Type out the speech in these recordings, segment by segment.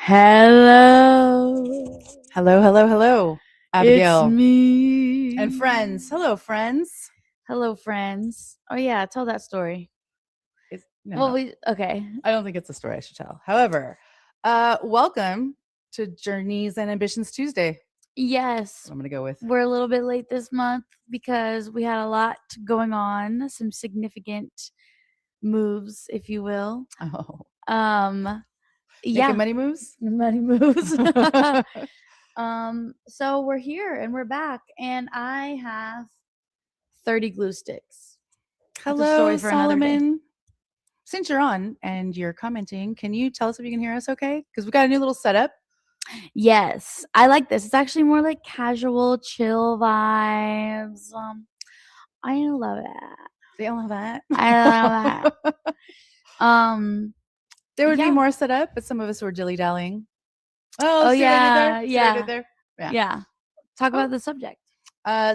Hello. Hello, It's Abigail me. and friends. Hello, friends. Hello, friends. Oh, yeah. Tell that story. No, Okay. I don't think it's a story I should tell. However, welcome to Journeys and Ambitions Tuesday. Yes. I'm going to go with. We're a little bit late this month because we had a lot going on, some significant moves, if you will. Oh. Yeah. Making money moves? Money moves. So we're here and we're back, and I have 30 glue sticks. That's a Hello, story for another day. Solomon. Since you're on and you're commenting, can you tell us if you can hear us okay? Because we got a new little setup. Yes, I like this. It's actually more like casual, chill vibes. I love it. They all have that. I love that. There would yeah. be more set up, but some of us were dilly-dallying. Oh, see what I did there? See what I yeah. did there? Yeah. Talk about the subject.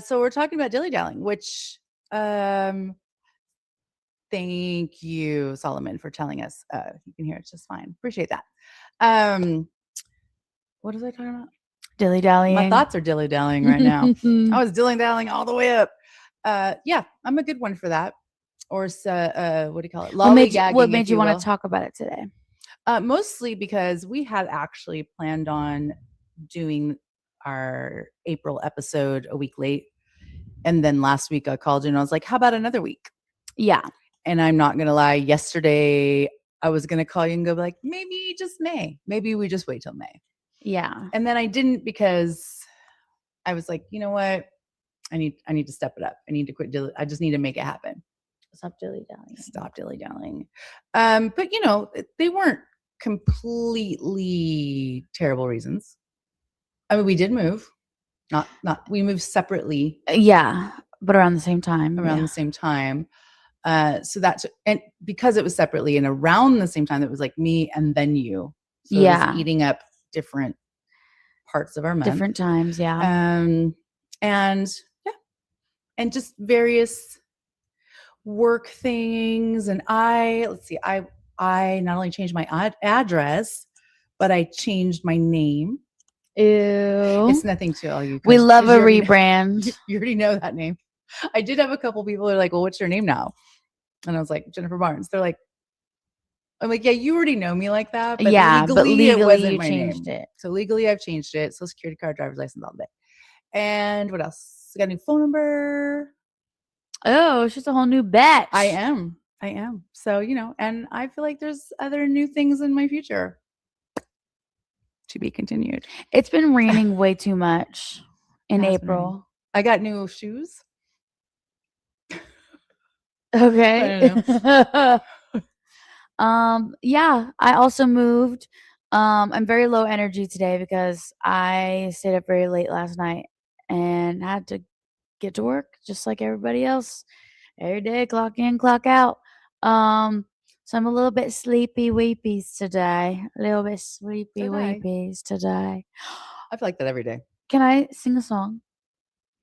So we're talking about dilly-dallying, which thank you, Solomon, for telling us. You can hear it just fine. Appreciate that. What was I talking about? Dilly-dallying. My thoughts are dilly-dallying right now. I was dilly-dallying all the way up. Yeah, I'm a good one for that. Or what do you call it? Lollygagging. What made you want to talk about it today? Mostly because we had actually planned on doing our April episode a week late. And then last week I called you and I was like, how about another week? Yeah. And I'm not going to lie. Yesterday I was going to call you and go like, maybe just May. Maybe we just wait till May. Yeah. And then I didn't because I was like, you know what? I need to step it up. I need to quit. I just need to make it happen. Stop dilly-dallying. Stop dilly-dallying. But you know, they weren't completely terrible reasons. I mean, we did move. We moved separately. Yeah, but around the same time. The same time. So that's, and because it was separately and around the same time, it was like me and then you. So it was eating up different parts of our month. Different times, yeah. And yeah, and just various work things. And I not only changed my address, but I changed my name. Ew. It's nothing to all you. We love a rebrand. You already know that name. I did have a couple people who are like, well, what's your name now? And I was like, Jennifer Barnes. They're like, I'm like, yeah, you already know me like that. But legally it wasn't my name. It. So legally I've changed it. Social security card, driver's license, all day. And what else? I got a new phone number. Oh, it's just a whole new batch. I am. So, you know, and I feel like there's other new things in my future to be continued. It's been raining way too much in April. I got new shoes. Okay. Yeah, I also moved. I'm very low energy today because I stayed up very late last night and had to get to work just like everybody else every day, clock in, clock out. So I'm a little bit sleepy weepies today. A little bit sleepy weepies today. I feel like that every day. Can I sing a song?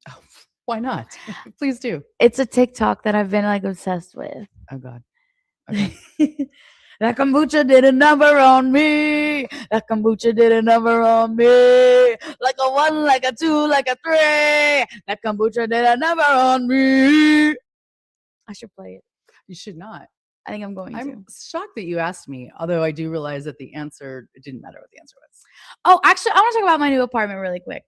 Oh, why not? Please do. It's a TikTok that I've been like obsessed with. Oh God. Okay. That kombucha did a number on me. That kombucha did a number on me. Like a 1, like a 2, like a 3. That kombucha did a number on me. I should play it. You should not. I think I'm going to. I'm shocked that you asked me, although I do realize that the answer, it didn't matter what the answer was. Oh, actually, I want to talk about my new apartment really quick.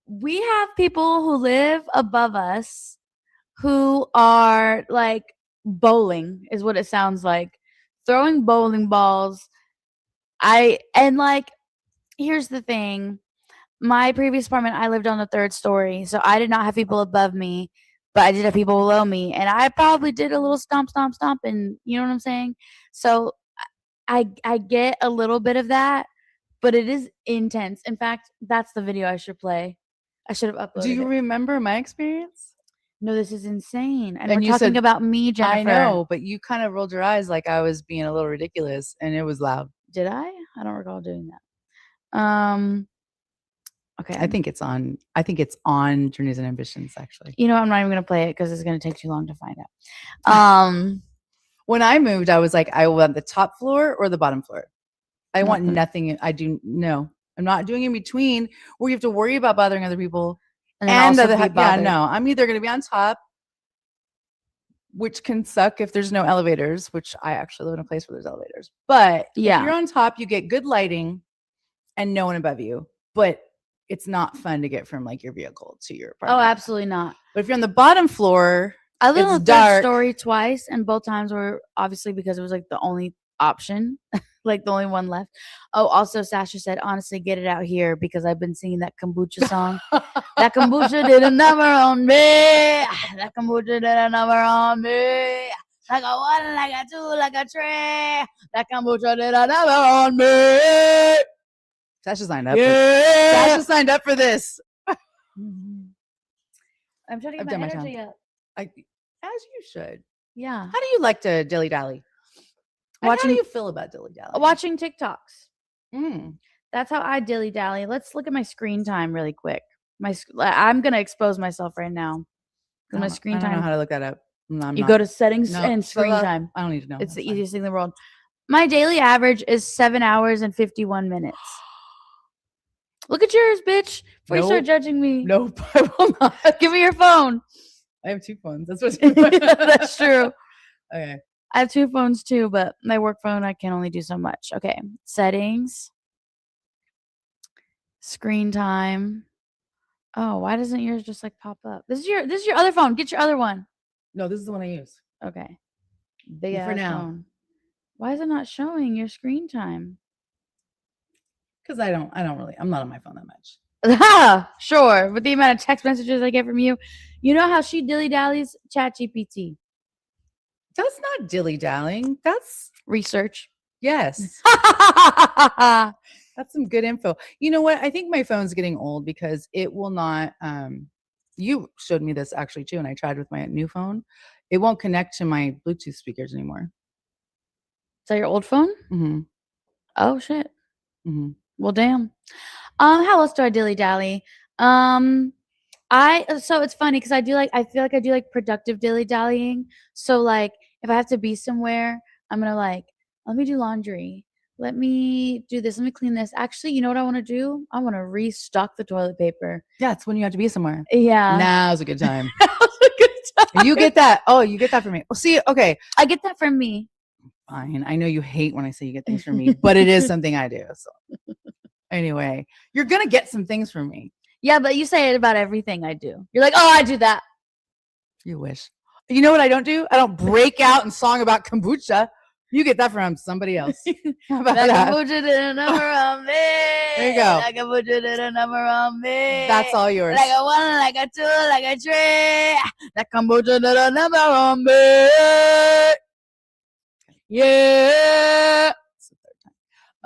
We have people who live above us who are like bowling, is what it sounds like. Throwing bowling balls. Here's the thing. My previous apartment, I lived on the 3rd story, so I did not have people above me, but I did have people below me, and I probably did a little stomp, and you know what I'm saying? So I get a little bit of that, but it is intense. In fact, that's the video I should play. I should have uploaded. Do you remember my experience? No, this is insane. And we're talking about me, Jennifer. I know, but you kind of rolled your eyes like I was being a little ridiculous, and it was loud. Did I? I don't recall doing that. Okay. I think it's on Journeys and Ambitions, actually. You know, I'm not even going to play it because it's going to take too long to find out. When I moved, I was like, I want the top floor or the bottom floor. I want Nothing. nothing. No, I'm not doing in between where you have to worry about bothering other people. And then also be Yeah, bothered. no, I'm either going to be on top, which can suck if there's no elevators, which I actually live in a place where there's elevators. But if you're Yeah. on top, you get good lighting and no one above you. But it's not fun to get from like your vehicle to your Oh, apartment. absolutely not. But if you're on the bottom floor, I lived it's on the third dark. story twice, and both times were obviously because it was like the only option, like the only one left. Oh, also Sasha said, honestly, get it out here because I've been singing that kombucha song. That kombucha did a number on me. That kombucha did a number on me. Like a one, like a two, like a three. That kombucha did a number on me. Sasha signed up. Yeah. Sasha signed up for this. I'm trying to I've get done my my energy time. up. As you should. Yeah. How do you like to dilly dally? How do you feel about dilly dally? Watching TikToks. Mm. That's how I dilly dally. Let's look at my screen time really quick. I'm gonna expose myself right now. My screen I don't know time. how to look that up. You go to settings and screen time. I don't need to know. It's the easiest thing in the world. My daily average is 7 hours and 51 minutes. Look at yours, bitch. Before you start judging me. Nope, I will not. Give me your phone. I have two phones. That's what. That's true. Okay. I have two phones too, but my work phone I can only do so much. Okay. Settings. Screen time. Oh, why doesn't yours just like pop up? This is your other phone. Get your other one. No, this is the one I use. Okay. Big for ass now. phone. Why is it not showing your screen time? Because I don't really. I'm not on my phone that much. Sure. With the amount of text messages I get from you, you know how she dilly dallies? ChatGPT. That's not dilly dallying. That's Research. yes. That's some good info. You know what? I think my phone's getting old because it will not. You showed me this actually too, and I tried with my new phone. It won't connect to my Bluetooth speakers anymore. Is that your old phone? Mm-hmm. Oh shit. Mm-hmm. Well, damn. How else do I dilly dally? So it's funny because I feel like I do like productive dilly dallying. So like if I have to be somewhere, I'm gonna like let me do laundry. Let me do this. Let me clean this. Actually, you know what I want to do? I want to restock the toilet paper. Yeah, it's when you have to be somewhere. Yeah. Now's a good time. You get that. Oh, you get that from me. Well, see, okay. I get that from me. Fine. I know you hate when I say you get things from me, but it is something I do. So anyway, you're gonna get some things from me. Yeah, but you say it about everything I do. You're like, oh, I do that. You wish. You know what I don't do? I don't break out in song about kombucha. You get that from somebody else. How about that? Kombucha did a number on me. There you go. Like kombucha did a number on me. That's all yours. Like a one, like a two, like a three. That kombucha did a number on me. Yeah.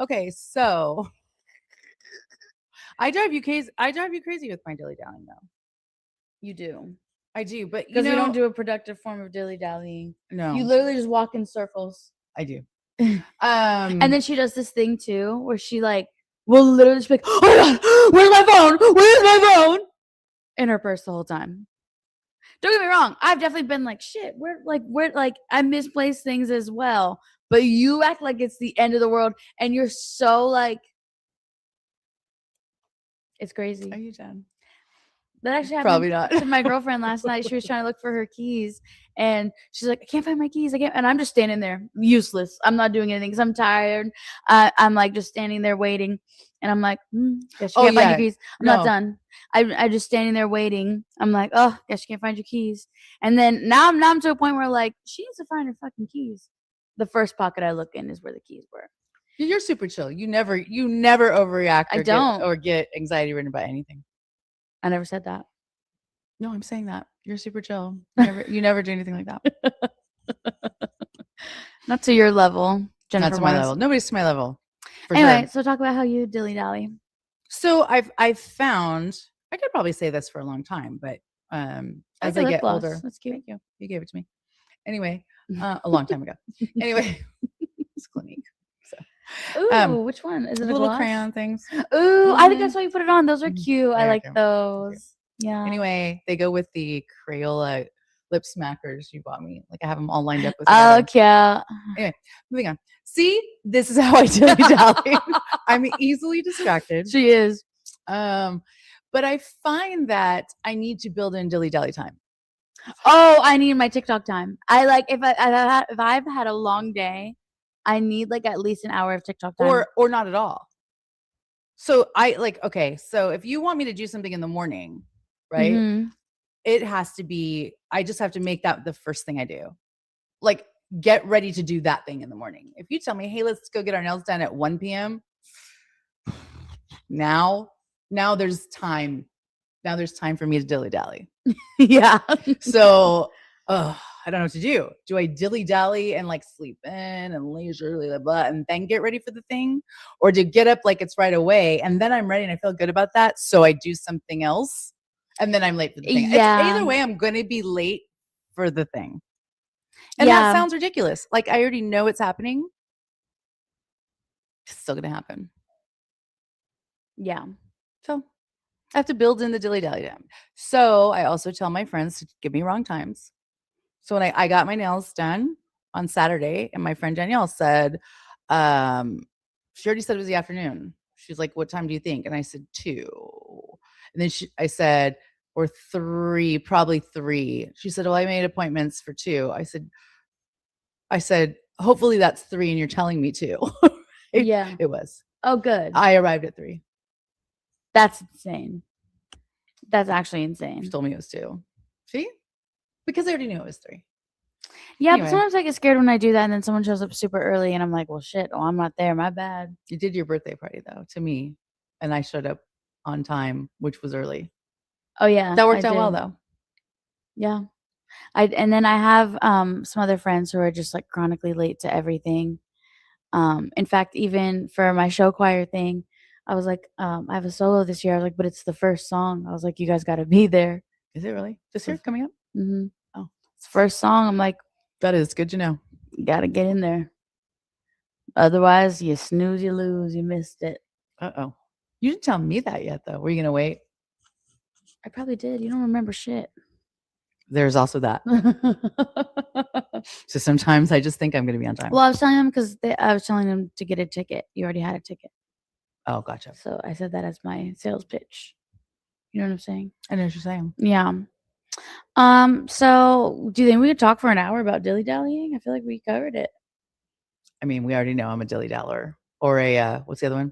Okay, so I drive you crazy. With my dilly dallying though. You do. I do, but because you don't do a productive form of dilly dallying. No, you literally just walk in circles. I do. And then she does this thing too, where she like will literally just be like, "Oh my god, where's my phone? Where's my phone?" in her purse the whole time. Don't get me wrong, I've definitely been like, shit, where I misplace things as well. But you act like it's the end of the world, and you're so like, it's crazy. Are you done? That actually happened Probably not. to my girlfriend last night. She was trying to look for her keys, and she's like, I can't find my keys. And I'm just standing there, useless. I'm not doing anything because I'm tired. I'm like just standing there waiting, and I'm like, guess you can't find your keys. I'm not done. I'm just standing there waiting. I'm like, oh, guess you can't find your keys. And then now I'm to a point where like she needs to find her fucking keys. The first pocket I look in is where the keys were. You're super chill. You never overreact. I don't get anxiety ridden by anything. I never said that. No, I'm saying that. You're super chill. You never do anything like that. Not to your level, Jennifer. Not to my level. Nobody's to my level. Anyway, so talk about how you dilly dally. So I've found, I could probably say this for a long time, but as I get older, that's cute. Thank you. You gave it to me. Anyway, a long time ago. Anyway, it's Clinique. Ooh, which one is it? Little crayon things. Ooh, I think I saw you put it on. Those are cute. I like those. Yeah. Anyway, they go with the Crayola lip smackers you bought me. Like I have them all lined up with Oh, together. cute. Anyway, moving on. See, this is how I dilly dally. I'm easily distracted. She is. But I find that I need to build in dilly dally time. Oh, I need my TikTok time. I like if I've had a long day, I need like at least an hour of TikTok time. Or not at all. So I like, okay, so if you want me to do something in the morning, right? Mhm. It has to be, I just have to make that the first thing I do. Like get ready to do that thing in the morning. If you tell me, hey, let's go get our nails done at 1 p.m. Now there's time. Now there's time for me to dilly dally. Yeah. So I don't know what to do. Do I dilly dally and like sleep in and leisurely blah, blah, and then get ready for the thing? Or to get up like it's right away and then I'm ready and I feel good about that. So I do something else and then I'm late for the thing. Yeah. It's either way, I'm going to be late for the thing. And Yeah. that sounds ridiculous. Like I already know it's happening. It's still going to happen. Yeah. So I have to build in the dilly dally time. So I also tell my friends to give me wrong times. So when I got my nails done on Saturday, and my friend Danielle said, she already said it was the afternoon. She's like, "What time do you think?" And I said 2. And then I said, or 3, probably 3. She said, "Well, I made appointments for 2." I said, "Hopefully that's 3, and you're telling me 2." Yeah. It was. Oh, good. I arrived at 3. That's insane. That's actually She insane. told me it was 2. See? Because I already knew it was 3. Yeah, Anyway. but sometimes I get scared when I do that, and then someone shows up super early, and I'm like, "Well, shit. Oh, I'm not there. My bad." You did your birthday party though to me, and I showed up on time, which was early. Oh yeah, That worked out well though. Yeah, and then I have some other friends who are just like chronically late to everything. In fact, even for my show choir thing, I was like, I have a solo this year. I was like, but it's the first song. I was like, you guys got to be there. Is it really this year coming up? Mm-hmm. Oh, it's the first song. I'm like, that is good to know. You got to get in there. Otherwise, you snooze, you lose. You missed it. Uh-oh. You didn't tell me that yet, though. Were you going to wait? I probably did. You don't remember shit. There's also that. So sometimes I just think I'm going to be on time. Well, I was telling them because I was telling them to get a ticket. You already had a ticket. Oh, gotcha. So I said that as my sales pitch. You know what I'm saying? I know what you're saying. Yeah. So do you think we could talk for an hour about dilly-dallying? I feel like we covered it. I mean, we already know I'm a dilly-daller. Or a, what's the other one?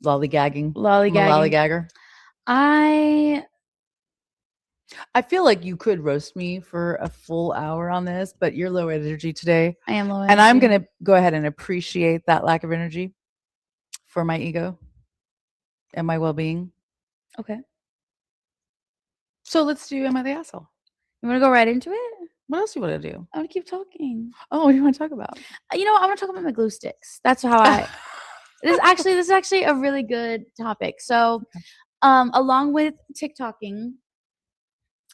Lollygagging. Lollygagger. I feel like you could roast me for a full hour on this, but you're low energy today. I am low energy. And I'm going to go ahead and appreciate that lack of energy for my ego and my well-being. Okay. So let's do Am I the Asshole? You want to go right into it? What else do you want to do? I want to keep talking. Oh, what do you want to talk about? You know what? I want to talk about my glue sticks. That's how I... This is actually a really good topic. So, along with TikToking,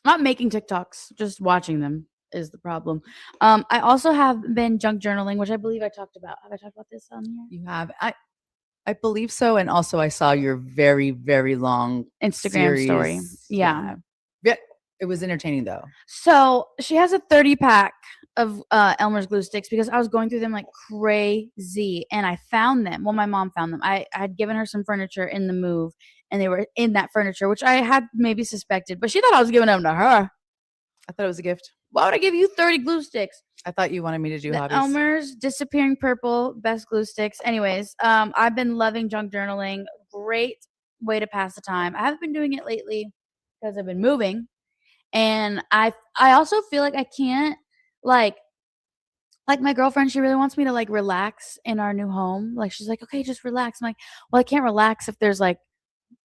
not making TikToks, just watching them is the problem. I also have been junk journaling, which I believe I talked about. Have I talked about this on here? You have. I believe so. And also I saw your very, very long Instagram story. Yeah. It was entertaining though. So she has a 30-pack of Elmer's glue sticks because I was going through them like crazy and I found them. Well, my mom found them. I had given her some furniture in the move and they were in that furniture, which I had maybe suspected, but she thought I was giving them to her. I thought it was a gift. Why would I give you 30 glue sticks? I thought you wanted me to do the hobbies. Elmer's Disappearing Purple best glue sticks. Anyways, I've been loving junk journaling. Great way to pass the time. I haven't been doing it lately because I've been moving. And I also feel like I can't like my girlfriend, she really wants me to like relax in our new home. Like she's like, okay, just relax. I'm like, well, I can't relax if there's like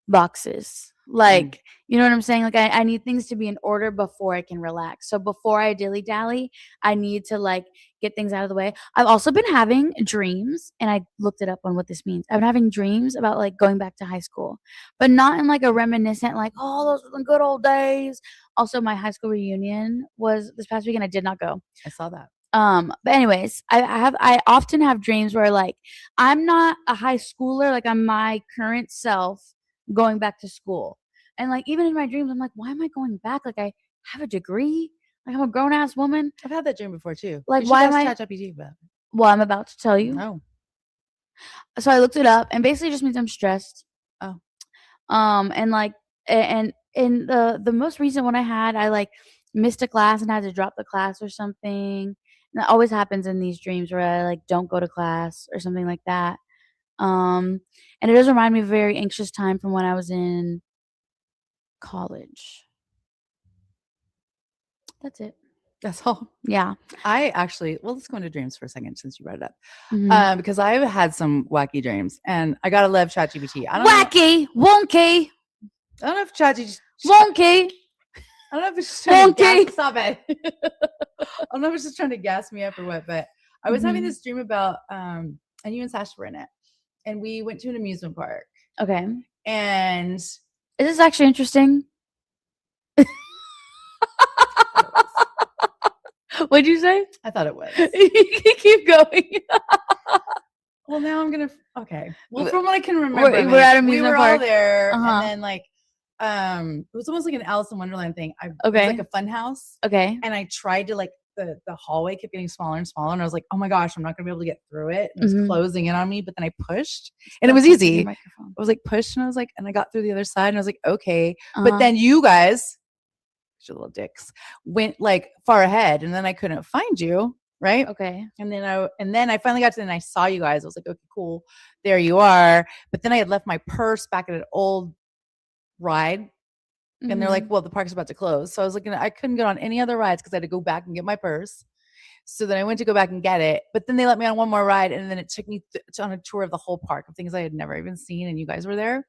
boxes. Like, you know what I'm saying? Like I need things to be in order before I can relax. So before I dilly dally, I need to like get things out of the way. I've also been having dreams and I looked it up on what this means. I've been having dreams about like going back to high school, but not in like a reminiscent, like, oh, those were the good old days. Also, my high school reunion was this past weekend. I did not go. I saw that. But anyways, I often have dreams where like I'm not a high schooler, like I'm my current self going back to school. And like even in my dreams, I'm like, why am I going back? Like I have a degree? Like, I'm a grown ass woman. I've had that dream before too. Like, You should why am ask I? ChatGPT about it. Well, I'm about to tell you. No. So I looked it up, and basically, it just means I'm stressed. Oh. And like, and in the most recent one I had, I like missed a class and had to drop the class or something. And that always happens in these dreams where I like don't go to class or something like that. And it does remind me of a very anxious time from when I was in college. That's it. That's all. Yeah. I actually, well, let's go into dreams for a second since you brought it up. Mhm. Because I've had some wacky dreams, and I gotta love ChatGPT. Wacky, wonky, I don't know if ChatGPT. wonky, I don't know if it's just trying to wonky. gas. Stop it. I don't know if it's just trying to gas me up or what, but I was having this dream about, and you and Sasha were in it, and we went to an amusement park. Okay. And Is this actually interesting? What'd you say? I thought it was. Keep going. Well, now I'm gonna. Okay. Well, from what I can remember, we're at amusement we were park. all there, and then like, it was almost like an Alice in Wonderland thing. It was like a fun house. Okay. And I tried to like the hallway kept getting smaller and smaller, and I was like, oh my gosh, I'm not gonna be able to get through it. And it was closing in on me, but then I pushed, and it was easy. I was like pushed, and I was like, and I got through the other side, and I was like, okay. But then you guys, your little dicks, went like far ahead, and then I couldn't find you. Right. Okay. And then I finally got to, and I saw you guys. I was like, okay, cool. There you are. But then I had left my purse back at an old ride. And they're like, well, the park's about to close. So I was looking, I couldn't get on any other rides because I had to go back and get my purse. So then I went to go back and get it. But then they let me on one more ride. And then it took me on a tour of the whole park of things I had never even seen. And you guys were there.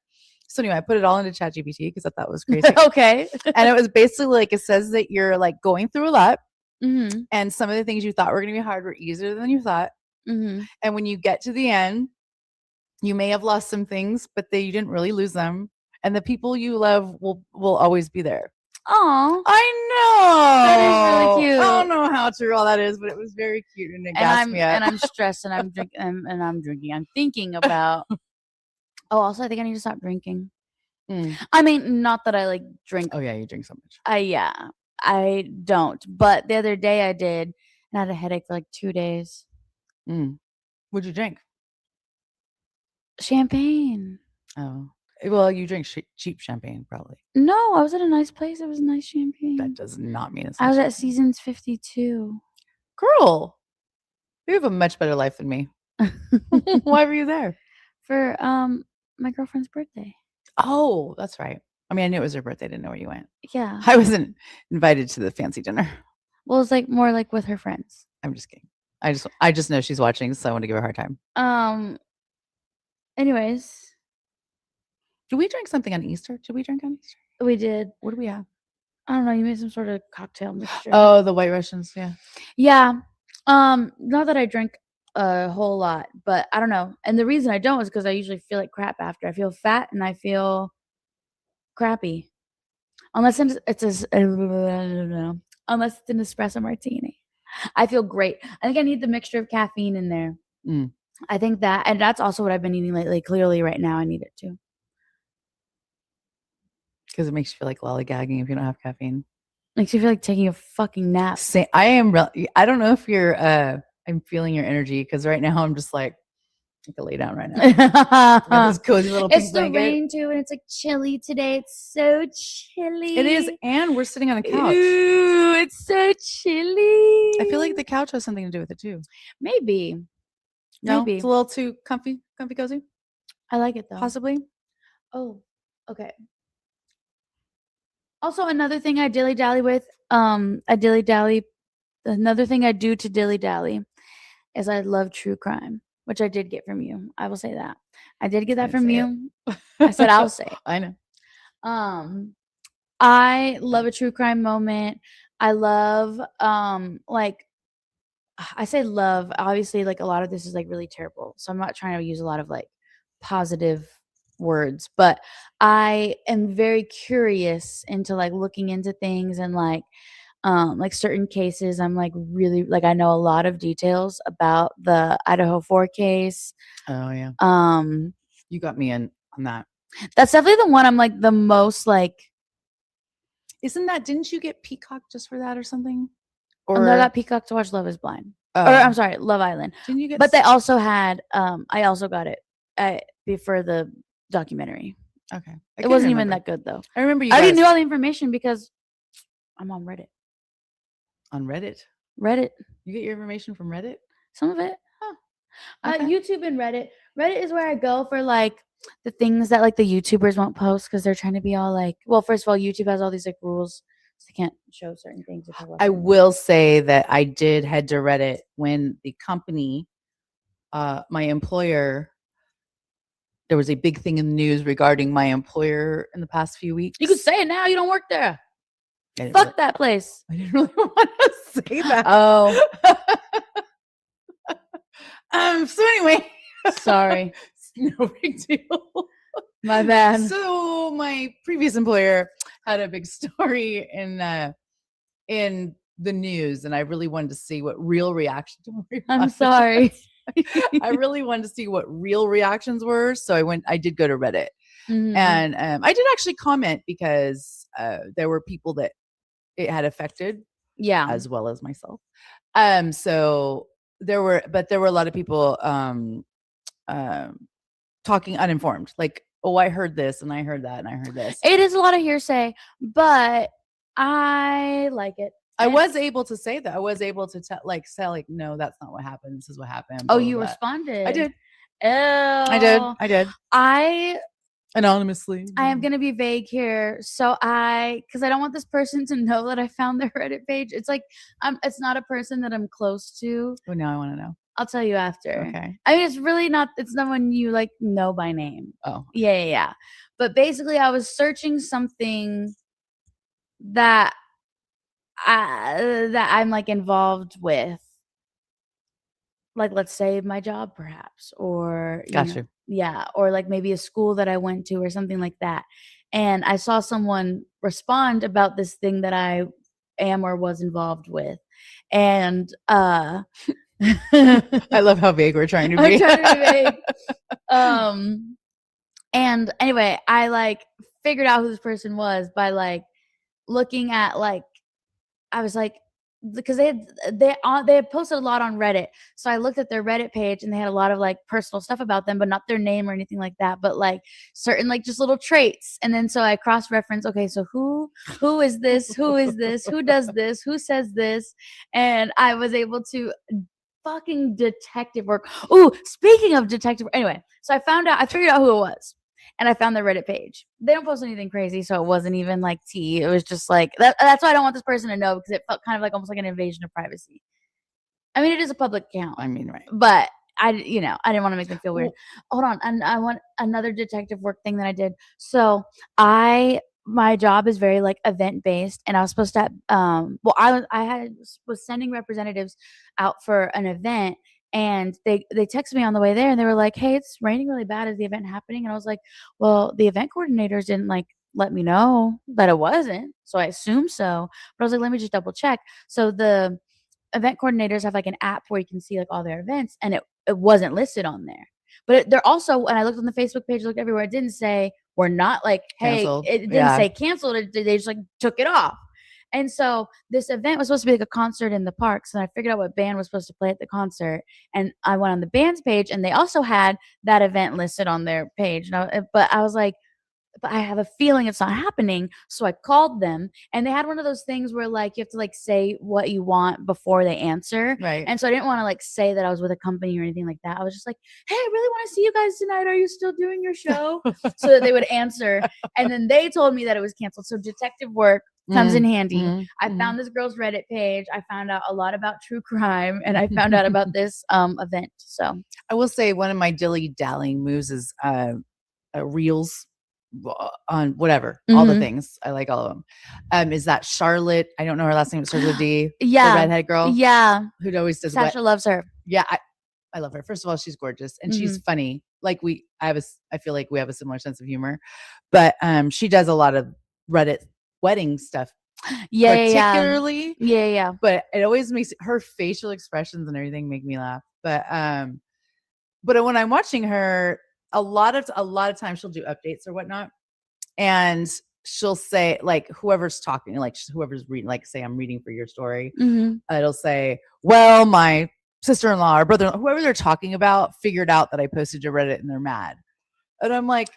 So anyway, I put it all into ChatGPT because I thought it was crazy. Okay. And it was basically like, it says that you're like going through a lot. And some of the things you thought were going to be hard were easier than you thought. And when you get to the end, you may have lost some things, but you didn't really lose them. And the people you love will always be there. Oh, I know. That is really cute. I don't know how true all that is, but it was very cute, and it gassed me up. And I'm stressed, and I'm drinking, and I'm drinking. I'm thinking about. Oh, also, I think I need to stop drinking. I mean, not that I like drink. Oh yeah, you drink so much. Yeah, I don't. But the other day I did, and I had a headache for like 2 days. What'd you drink? Champagne. Oh. Well, you drink cheap champagne, probably. No, I was at a nice place. It was nice champagne. That does not mean it's. I was at Seasons 52. Girl, you have a much better life than me. Why were you there? For my girlfriend's birthday. Oh, that's right. I mean, I knew it was her birthday. I didn't know where you went. Yeah. I wasn't invited to the fancy dinner. Well, it's like more like with her friends. I'm just kidding. I just know she's watching, so I want to give her a hard time. Anyways. Did we drink something on Easter? Did we drink on Easter? We did. What do we have? I don't know. You made some sort of cocktail mixture. Oh, the White Russians. Yeah. Yeah. Not that I drink a whole lot, but I don't know. And the reason I don't is because I usually feel like crap after. I feel fat and I feel crappy. Unless it's an espresso martini. I feel great. I think I need the mixture of caffeine in there. I think that, and that's also what I've been eating lately. Clearly, right now, I need it too. Because it makes you feel like lollygagging if you don't have caffeine. Makes you feel like taking a fucking nap. I am. I don't know if you're. I'm feeling your energy because right now I'm just like I can lay down right now. This cozy little. It's the rain too, and it's like chilly today. It's so chilly. It is, and we're sitting on a couch. Ooh, it's so chilly. I feel like the couch has something to do with it too. Maybe. No, it's a little too comfy, cozy. I like it though. Possibly. Oh, okay. Also, another thing I dilly-dally with, another thing I do to dilly-dally is I love true crime, which I did get from you. I will say that. I did get that from you. I said I'll say. I know. I love a true crime moment. I love, like, I say love. Obviously, like, a lot of this is, like, really terrible. So I'm not trying to use a lot of, like, positive words, but I am very curious into like looking into things and like certain cases. I'm like really like I know a lot of details about the Idaho 4 case. Oh yeah. You got me in on that. That's definitely the one I'm like the most like Isn't that? Didn't you get Peacock just for that or something? And I Or got Peacock to watch Love Is Blind. Or I'm sorry, Love Island. Didn't you get? But they also had I also got it for the documentary. Okay, It wasn't even that good though. I remember you. I already knew all the information because I'm on Reddit. On Reddit. Reddit. You get your information from Reddit? Some of it. Huh. Okay. YouTube and Reddit. Reddit is where I go for like the things that like the YouTubers won't post because they're trying to be all like, well, first of all, YouTube has all these like rules, so they can't show certain things or talk about I certain will say that I did head to Reddit when the company, my employer, there was a big thing in the news regarding my employer in the past few weeks. You can say it now. You don't work there. Fuck really, that place. I didn't really want to say that. Oh. So anyway, sorry. No big deal. My bad. So my previous employer had a big story in the news, and I really wanted to see what real reaction. I'm sorry. I really wanted to see what real reactions were, so I did go to Reddit, and I did actually comment because there were people that it had affected, as well as myself. So there were a lot of people talking uninformed, like, oh, I heard this and I heard that and I heard this. It is a lot of hearsay, but I like it. I was able to say that. I was able to say like, no, that's not what happened. This is what happened. Oh, you responded. I did. Oh, I did. I anonymously. I am going to be vague here. So because I don't want this person to know that I found their Reddit page. It's like, it's not a person that I'm close to. Oh, now I want to know. I'll tell you after. Okay. I mean, it's no one you like know by name. Oh. Yeah. But basically I was searching something that I'm like involved with. Like, let's say my job perhaps, or Gotcha. Yeah, or like maybe a school that I went to or something like that. And I saw someone respond about this thing that I am or was involved with. And I love how vague we're trying to be. I'm trying to be vague. And anyway, I like figured out who this person was by like looking at like, I was like, because they had posted a lot on Reddit. So I looked at their Reddit page and they had a lot of like personal stuff about them, but not their name or anything like that, but like certain like just little traits. And then so I cross-referenced, okay, so who is this? Who is this? Who does this? Who says this? And I was able to fucking detective work. Ooh, speaking of detective, anyway, so I figured out who it was. And I found their Reddit page. They don't post anything crazy, so it wasn't even like tea. It was just like that's why I don't want this person to know, because it felt kind of like almost like an invasion of privacy. I mean, it is a public account. I mean, right. But I didn't want to make them feel weird. Hold on. And I want another detective work thing that I did. So my job is very like event based, and I was supposed to was sending representatives out for an event, and they texted me on the way there, and they were like, hey, it's raining really bad, is the event happening? And I was like, well, the event coordinators didn't like let me know that it wasn't, so I assume so, but I was like, let me just double check. So the event coordinators have like an app where you can see like all their events, and it wasn't listed on there. But they're also, when I looked on the Facebook page, looked everywhere, it didn't say we're not like, hey, canceled. It didn't say canceled. They just like took it off. And so this event was supposed to be like a concert in the parks, and I figured out what band was supposed to play at the concert, and I went on the band's page, and they also had that event listed on their page. But I was like, but I have a feeling it's not happening. So I called them, and they had one of those things where like you have to like say what you want before they answer. Right. And so I didn't want to like say that I was with a company or anything like that. I was just like, hey, I really want to see you guys tonight. Are you still doing your show? So that they would answer. And then they told me that it was canceled. So detective work comes in handy. I found this girl's Reddit page. I found out a lot about true crime, and I found out about this event. So I will say one of my dilly-dallying moves is reels on whatever, all the things. I like all of them. Is that Charlotte? I don't know her last name. It starts with a D. Yeah. The redhead girl. Yeah. Who always does Sasha loves her. Yeah. I love her. First of all, she's gorgeous, and she's funny. Like I feel like we have a similar sense of humor, but she does a lot of Reddit wedding stuff. Yeah. Particularly. Yeah. But it always makes her facial expressions and everything make me laugh. But when I'm watching her, a lot of times she'll do updates or whatnot. And she'll say, like, whoever's talking, like whoever's reading, like say I'm reading for your story, it'll say, well, my sister-in-law or brother-in-law, whoever they're talking about, figured out that I posted to Reddit and they're mad. And I'm like,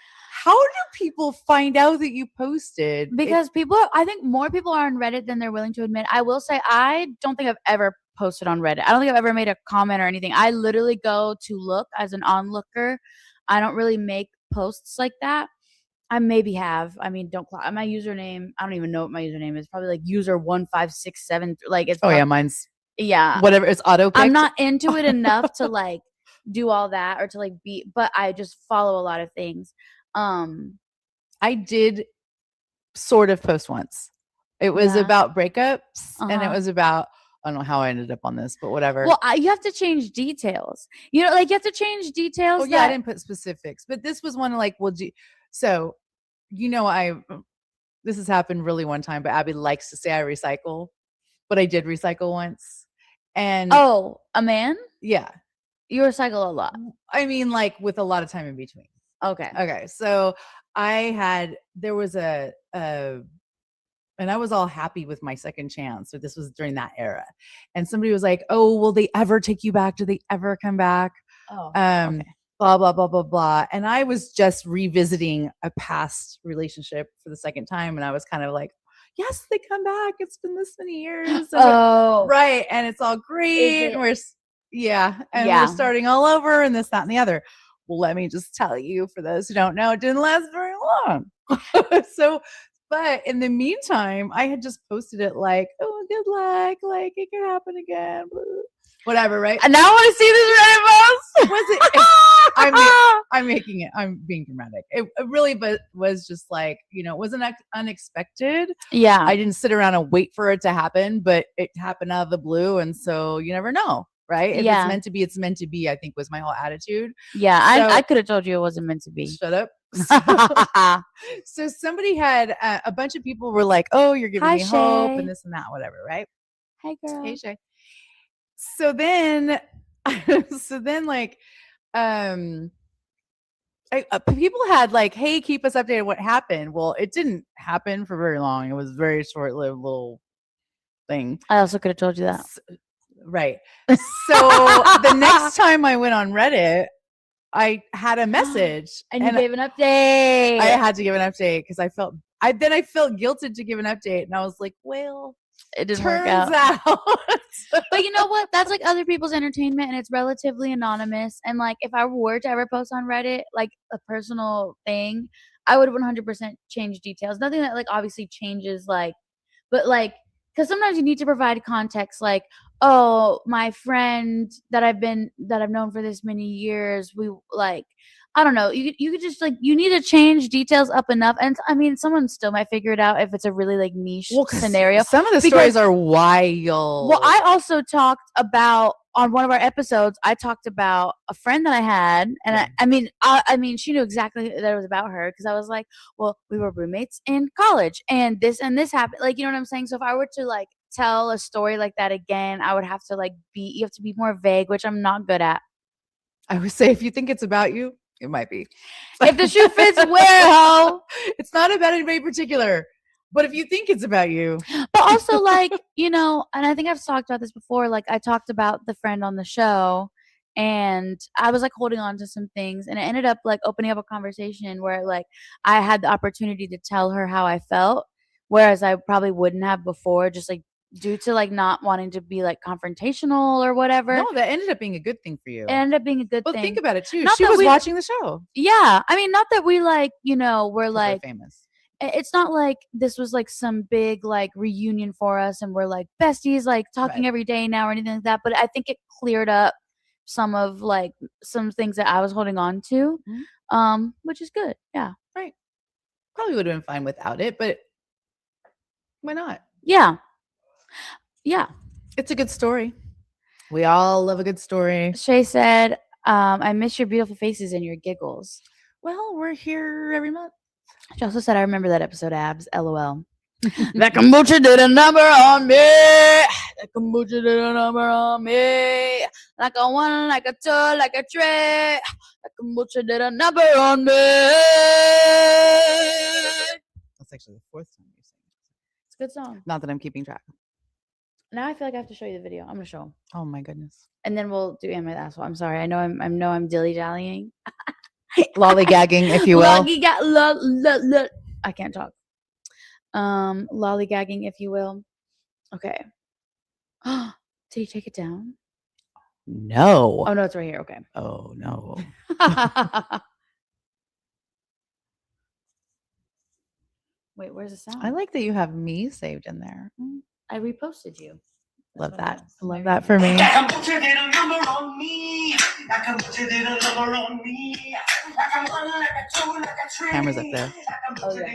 how do people find out that you posted? Because I think more people are on Reddit than they're willing to admit. I will say, I don't think I've ever posted on Reddit. I don't think I've ever made a comment or anything. I literally go to look as an onlooker. I don't really make posts like that. I maybe have. I mean, my username, I don't even know what my username is. Probably like user 1567. Like it's mine's yeah. Whatever, it's auto picked. I'm not into it enough to like do all that or to like but I just follow a lot of things. I did sort of post once. It was about breakups, and it was about, I don't know how I ended up on this, but whatever. Well, you have to change details. You know, like you have to change details. Oh yeah, I didn't put specifics, but this was one like, well, so, you know, this has happened really one time, but Abby likes to say I recycle, but I did recycle once. And oh, a man? Yeah. You recycle a lot. I mean, like with a lot of time in between. Okay. So there was and I was all happy with my second chance. So this was during that era. And somebody was like, oh, will they ever take you back? Do they ever come back? Oh, okay. Blah, blah, blah, blah, blah. And I was just revisiting a past relationship for the second time. And I was kind of like, yes, they come back. It's been this many years. Right. And it's all great. And we're starting all over and this, that, and the other. Well, let me just tell you, for those who don't know, it didn't last very long. But in the meantime, I had just posted it like, oh, good luck. Like, it could happen again. Whatever, right? And now I want to see this Reddit post. Was it? I'm being dramatic. It really was just like, you know, it wasn't unexpected. Yeah. I didn't sit around and wait for it to happen, but it happened out of the blue. And so you never know, right? If it's meant to be, it's meant to be, I think was my whole attitude. Yeah. I could have told you it wasn't meant to be. Shut up. So somebody had a bunch of people were like, oh, you're giving me hope and this and that, whatever, right? Hey, girl. Hey, Shay. So then like, people had like, hey, keep us updated what happened. Well, it didn't happen for very long. It was a very short-lived little thing. I also could have told you that. Right. So the next time I went on Reddit, I had a message. And you gave an update. I had to give an update because I felt guilted to give an update. And I was like, well, it didn't work out. But you know what? That's like other people's entertainment and it's relatively anonymous. And like if I were to ever post on Reddit, like a personal thing, I would 100% change details. Nothing that like obviously changes like, but like, because sometimes you need to provide context like, oh, my friend that I've known for this many years, we like, I don't know. You could just like, you need to change details up enough. And I mean, someone still might figure it out if it's a really like niche scenario. Some of the stories are wild. Well, I also talked about on one of our episodes, I talked about a friend that I had. And I mean, she knew exactly that it was about her because I was like, well, we were roommates in college and this happened. Like, you know what I'm saying? So if I were to like tell a story like that again, I would have to you have to be more vague, which I'm not good at. I would say if you think it's about you, it might be. If the shoe fits, wear, ho. It's not about anybody in particular. But if you think it's about you. But also like, you know, and I think I've talked about this before, like I talked about the friend on the show and I was like holding on to some things and it ended up like opening up a conversation where like I had the opportunity to tell her how I felt, whereas I probably wouldn't have before, just like due to like not wanting to be like confrontational or whatever. No, that ended up being a good thing for you. It ended up being a good thing. Well, think about it too. She was watching the show. Yeah. I mean, not that we like, you know, we're like famous. It's not like this was like some big like reunion for us and we're like besties like talking every day now or anything like that. But I think it cleared up some things that I was holding on to, which is good. Yeah. Right. Probably would have been fine without it, but why not? Yeah. Yeah. It's a good story. We all love a good story. Shay said, I miss your beautiful faces and your giggles. Well, we're here every month. She also said, I remember that episode, Abs. LOL. That kombucha did a number on me. That kombucha did a number on me. Like a one, like a two, like a three. That kombucha did a number on me. That's actually the fourth time you sing it. It's a good song. Not that I'm keeping track. Now I feel like I have to show you the video. I'm gonna show them, Oh my goodness. and then we'll do Am I the Asshole. I'm sorry. I know I'm dilly dallying. Lollygagging, if you will. I can't talk. Lollygagging, if you will. Okay. Did he take it down? No. Oh no, it's right here. Okay. Oh no. Wait, where's the sound? I like that you have me saved in there. I reposted you. Love what it that. is. I love Maybe that not. for me. Camera's up there. Oh, yeah.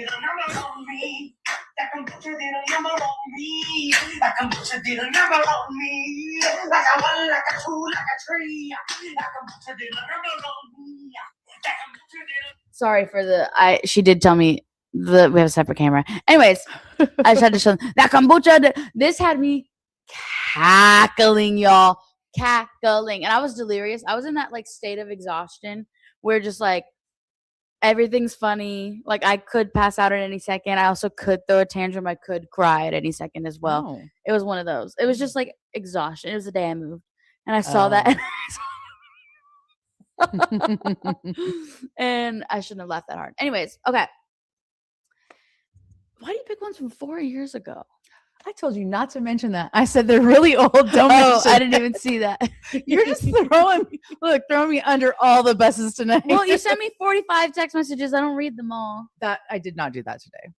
Sorry for the she did tell me that we have a separate camera. Anyways, I just had to show them that kombucha. This had me cackling, y'all. Cackling. And I was delirious. I was in that like state of exhaustion where just like everything's funny. Like I could pass out at any second. I also could throw a tantrum. I could cry at any second as well. Oh. It was one of those. It was just like exhaustion. It was the day I moved. And I saw that. And I shouldn't have laughed that hard. Anyways, okay. Why do you pick ones from 4 years ago? I told you not to mention that. I said they're really old. Don't Oh, mention I didn't even see that. You're just throwing me under all the buses tonight. Well, you sent me 45 text messages. I don't read them all. That I did not do that today.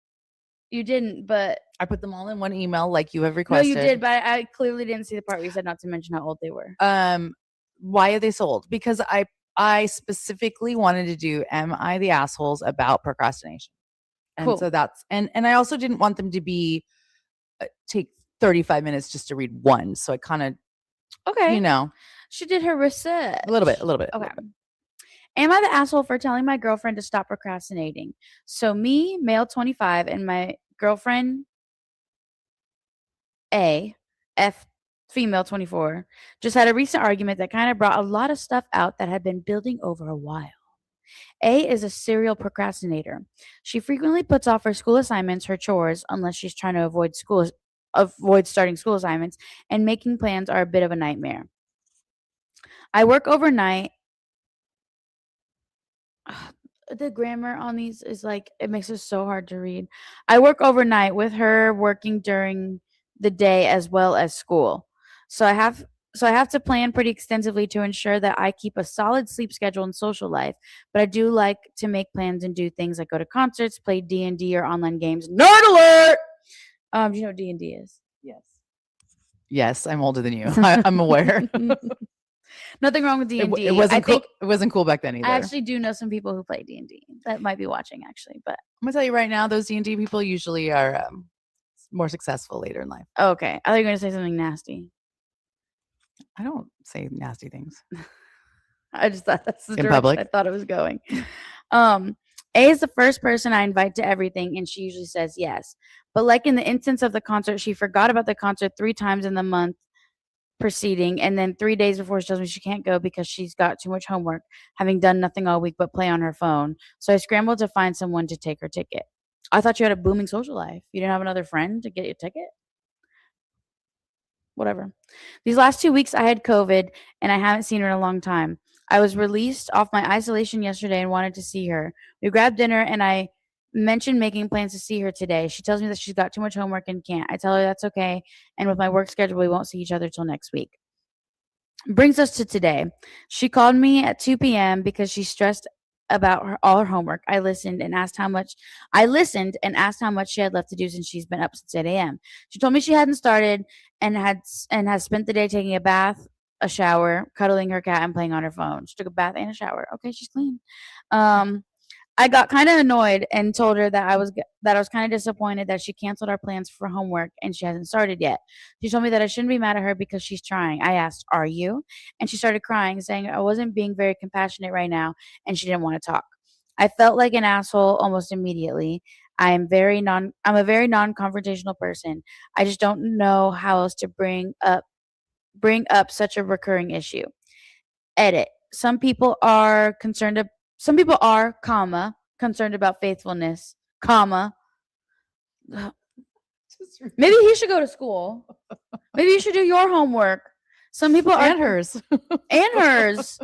You didn't, but I put them all in one email like you have no, requested. you did, but I clearly didn't see the part where you said not to mention how old they were. Why are they sold? Because I specifically wanted to do Am I the Assholes about procrastination. And Cool. so that's and I also didn't want them to be take 35 minutes just to read one. So I kind of Okay. you know, She did her research. a little bit. Okay. Am I the asshole for telling my girlfriend to stop procrastinating? So me, male 25, and my girlfriend A, F, female 24, just had a recent argument that kind of brought a lot of stuff out that had been building over a while. A is a serial procrastinator. She frequently puts off her school assignments, her chores, unless she's trying to avoid starting school assignments, and making plans are a bit of a nightmare. I work overnight. The grammar on these is like, it makes it so hard to read. I work overnight with her working during the day as well as school. So I have to plan pretty extensively to ensure that I keep a solid sleep schedule and social life. But I do like to make plans and do things like go to concerts, play D&D or online games. Nerd alert! Do you know what D&D is? Yes, I'm older than you. I'm aware. Nothing wrong with D&D. It wasn't cool. It wasn't cool back then either. I actually do know some people who play D&D that might be watching actually, but I'm gonna tell you right now, those D&D people usually are more successful later in life. Okay. I thought you were going to say something nasty. I don't say nasty things. I just thought that's the In direction public? I thought it was going. A is the first person I invite to everything, and she usually says yes. But like in the instance of the concert, she forgot about the concert 3 times in the month preceding, and then 3 days before she tells me she can't go because she's got too much homework, having done nothing all week but play on her phone. So I scrambled to find someone to take her ticket. I thought you had a booming social life. You didn't have another friend to get you a ticket? Whatever. These last 2 weeks I had COVID and I haven't seen her in a long time. I was released off my isolation yesterday and wanted to see her. We grabbed dinner and I mentioned making plans to see her today. She tells me that she's got too much homework and can't. I tell her that's okay. And with my work schedule, we won't see each other till next week. Brings us to today. She called me at 2 p.m. because she's stressed about all her homework. I listened and asked how much she had left to do since she's been up since 8 a.m. She told me she hadn't started and has spent the day taking a bath, a shower, cuddling her cat, and playing on her phone. She took a bath and a shower. Okay, she's clean. I got kind of annoyed and told her that I was kind of disappointed that she canceled our plans for homework and she hasn't started yet. She told me that I shouldn't be mad at her because she's trying. I asked, "Are you?" And she started crying, saying I wasn't being very compassionate right now and she didn't want to talk. I felt like an asshole almost immediately. I'm a very non-confrontational person. I just don't know how else to bring up such a recurring issue. Edit. Some people are, concerned about faithfulness, comma, Maybe he should go to school. Maybe you should do your homework. Some people are and hers. and hers.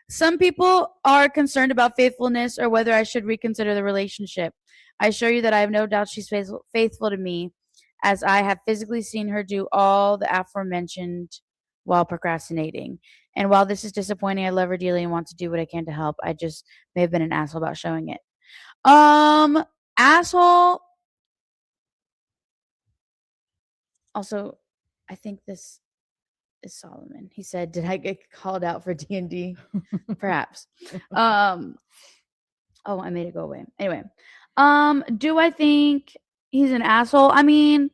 Some people are concerned about faithfulness or whether I should reconsider the relationship. I assure you that I have no doubt she's faithful to me, as I have physically seen her do all the aforementioned while procrastinating. And while this is disappointing, I love her dearly and want to do what I can to help. I just may have been an asshole about showing it. Asshole. Also, I think this is Solomon. He said, "Did I get called out for D&D?" Perhaps. Oh, I made it go away. Anyway, do I think he's an asshole? I mean,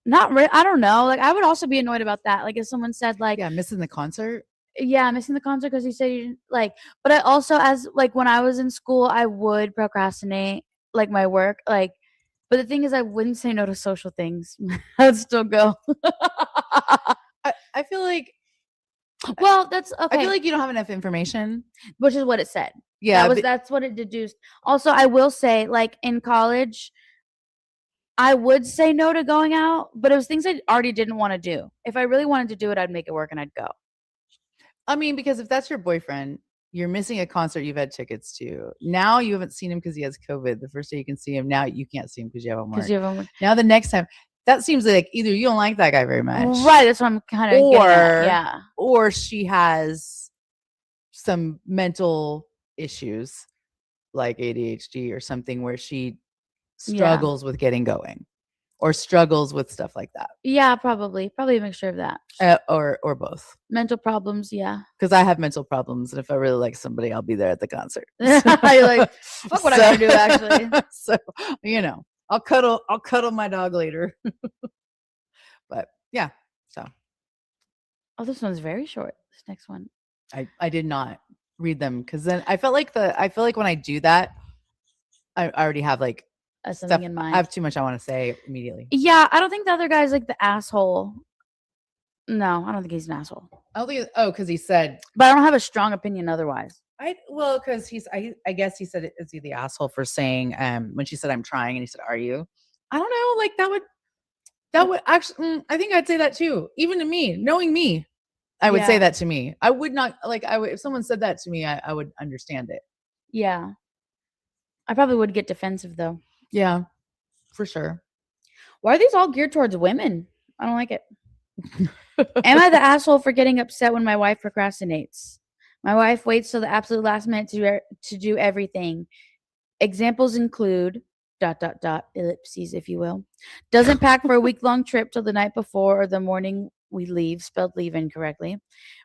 not really. I don't know. Like, I would also be annoyed about that. Like, if someone said, like, Yeah, missing the concert. yeah, missing the concert because he said he didn't like. But I also, as like when I was in school, I would procrastinate like my work. Like, but the thing is, I wouldn't say no to social things. I'd still go. I feel like Well, that's I okay. feel like you don't have enough information. Which is what it said. Yeah, That's what it deduced. Also, I will say, like in college, I would say no to going out, but it was things I already didn't want to do. If I really wanted to do it, I'd make it work and I'd go. I mean, because if that's your boyfriend, you're missing a concert you've had tickets to. Now you haven't seen him because he has COVID. The first day you can see him, now you can't see him because you have homework. Because you have homework. Now the next time, that seems like either you don't like that guy very much, Right? That's what I'm kind of getting at. Yeah. or she has some mental issues like ADHD or something where she struggles with getting going, or struggles with stuff like that. Yeah, probably a mixture of that. Or both. Mental problems, yeah. Because I have mental problems, and if I really like somebody, I'll be there at the concert. You're like, fuck what I gotta do, actually. So, you know, I'll cuddle my dog later. But yeah, so. Oh, this one's very short. This next one. I did not read them because then I feel like when I do that, I already have like something stuff in mind. I have too much I want to say immediately. Yeah, I don't think the other guy's like the asshole. No, I don't think he's an asshole. I don't think because he said, but I don't have a strong opinion otherwise. Because I guess he said, is he the asshole for saying when she said I'm trying and he said, are you? I don't know, like that would actually I think I'd say that too. Even to me, knowing me, I would say that to me. I would not like I would if someone said that to me, I would understand it. Yeah. I probably would get defensive though. Yeah, for sure. Why are these all geared towards women? I don't like it. Am I the asshole for getting upset when my wife procrastinates? My wife waits till the absolute last minute to do everything. Examples include ... ellipses, if you will. Doesn't pack for a week-long trip till the night before or the morning we leave, spelled leave incorrectly.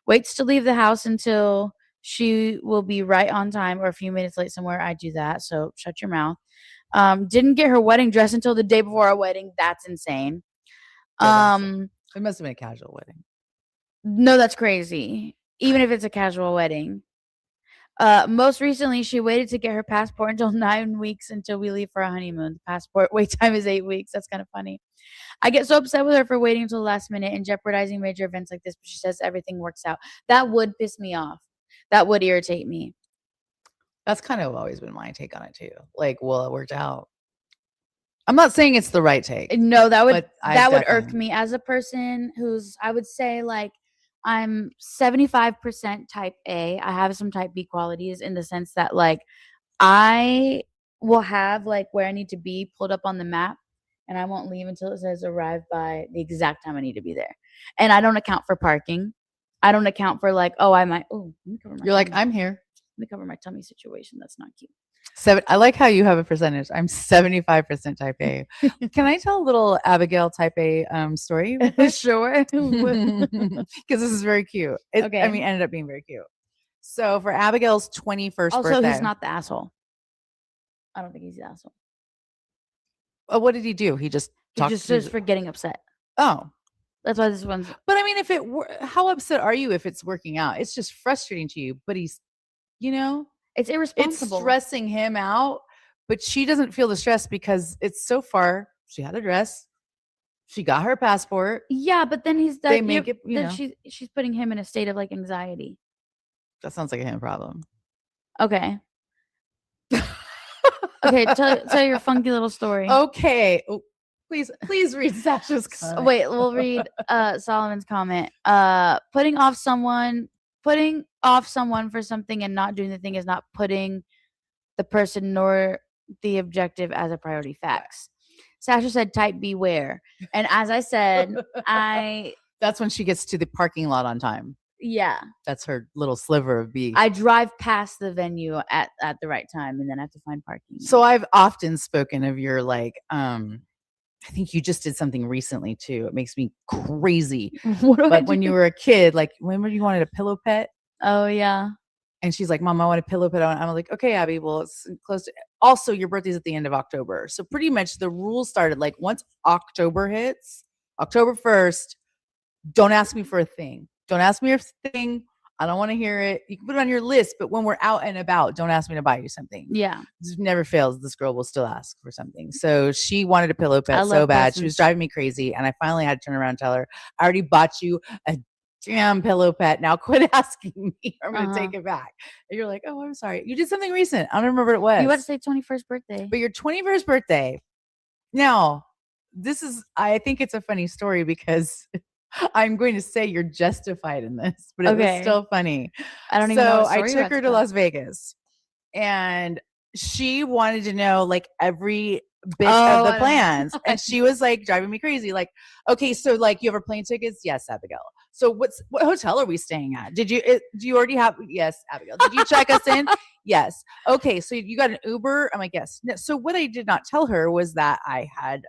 Waits to leave the house until she will be right on time or a few minutes late somewhere. I do that, so shut your mouth. Didn't get her wedding dress until the day before our wedding. That's insane. It must have been a casual wedding. No, that's crazy. Even if it's a casual wedding. Most recently, she waited to get her passport until 9 weeks until we leave for a honeymoon. The passport wait time is 8 weeks. That's kind of funny. I get so upset with her for waiting until the last minute and jeopardizing major events like this, but she says everything works out. That would piss me off. That would irritate me. That's kind of always been my take on it too. Like, well, it worked out. I'm not saying it's the right take. No, that would irk me as a person who's, I would say, like, I'm 75% type A. I have some type B qualities in the sense that, like, I will have, like, where I need to be pulled up on the map, and I won't leave until it says arrive by the exact time I need to be there. And I don't account for parking. I don't account for, like, oh, I might, oh, let me cover my You're tummy. Like, I'm here. Let me cover my tummy situation. That's not cute. I like how you have a percentage. I'm 75% type A. Can I tell a little Abigail type A story? Sure. Because this is very cute. Okay. I mean, ended up being very cute. So for Abigail's 21st birthday. Also, he's not the asshole. I don't think he's the asshole. What did he do? He just for getting upset. Oh. That's why this one's. But I mean, how upset are you if it's working out? It's just frustrating to you, but he's, you know. It's irresponsible. It's stressing him out, but she doesn't feel the stress because it's so far. She had a dress. She got her passport. Yeah, but then they make it, she's putting him in a state of like anxiety. That sounds like a him problem. Okay. Okay, tell your funky little story. Okay. Oh, Please read Sasha's comment. Wait, we'll read Solomon's comment. Putting off someone for something and not doing the thing is not putting the person nor the objective as a priority. Facts. Sasha said type beware. And as I said, that's when she gets to the parking lot on time. Yeah. That's her little sliver of B. I drive past the venue at the right time and then I have to find parking. So I've often spoken of your like I think you just did something recently too. It makes me crazy. But when you were a kid, like remember you wanted a pillow pet? Oh yeah. And she's like, Mom, I want a pillow pet. I'm like, okay, Abby, well, it's close to also your birthday's at the end of October. So pretty much the rules started like once October hits, October 1st, don't ask me for a thing. Don't ask me for a thing. I don't want to hear it. You can put it on your list, but when we're out and about, don't ask me to buy you something. Yeah. It never fails. This girl will still ask for something. So she wanted a pillow pet so bad. She was driving me crazy. And I finally had to turn around and tell her, I already bought you a damn pillow pet. Now quit asking me. I'm going to take it back. And you're like, oh, I'm sorry. You did something recent. I don't remember what it was. You had to say 21st birthday. But your 21st birthday. Now, I think it's a funny story because I'm going to say you're justified in this, but it was still funny. I don't even know. So I took her to Las Vegas and she wanted to know like every bit of the plans. And she was like driving me crazy. Like, okay, so like you have our plane tickets? Yes, Abigail. So what hotel are we staying at? Do you already have? Yes, Abigail. Did you check us in? Yes. Okay. So you got an Uber? I'm like, yes. No, so what I did not tell her was that I had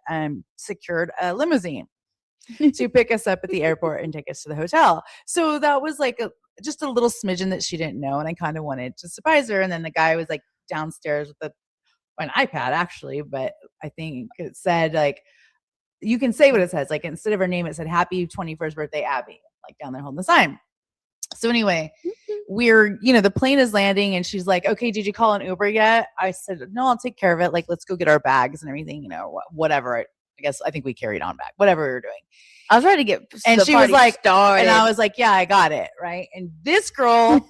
secured a limousine to pick us up at the airport and take us to the hotel. So that was like just a little smidgen that she didn't know. And I kind of wanted to surprise her. And then the guy was like downstairs with an iPad actually, but I think it said like, you can say what it says. Like instead of her name, it said happy 21st birthday, Abby, like down there holding the sign. So anyway, the plane is landing and she's like, okay, did you call an Uber yet? I said, no, I'll take care of it. Like, let's go get our bags and everything, whatever. I think we carried on back, whatever we were doing. I was ready to get, and she was like, started. And I was like, yeah, I got it. Right. And this girl